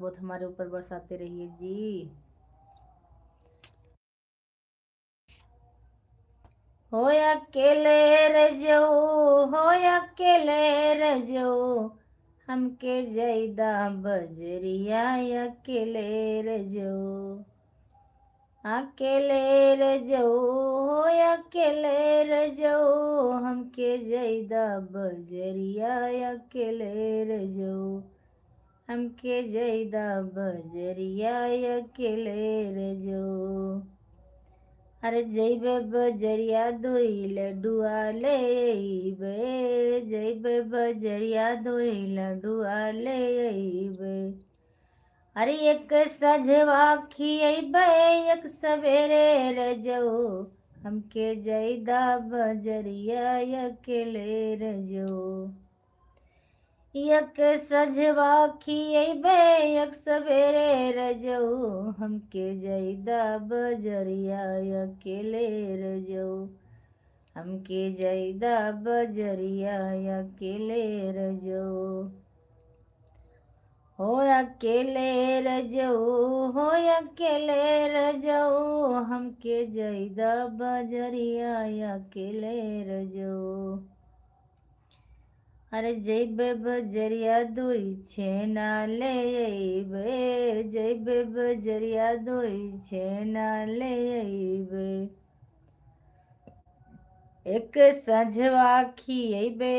बहुत हमारे ऊपर बरसाते रहिए जी। हो अकेले रजो, हो अकेले रजो, हमके जैदा बजरिया अकेले रजो। अकेले रजो, हो अकेले रजो, हमके जैदा बजरिया अकेले रजो। हमके जैदा बजरिया अकेले रजो। अरे जैबे बजरिया धोई लड्डुआ ले अइबे, जैबे बजरिया धोई लड्डुआ ले अइबे। अरे एक सझवा खियैबे एक सवेरे रजो, हमके जैदा बजरिया अकेले रजो। एक सझवा खियैबे एक सवेरे रजो, हमके जैदा बजरिया अकेले रजो। हमके जैदा बजरिया अकेले रजो। हो अकेले रजो, हो अकेले रजो, हमके जैदा बजरिया अकेले रजो। अरे जैबे बजरिया दोई छेना ले अइबे, जैबे बजरिया दोई छेना ले अइबे। एक सझवा खियैबे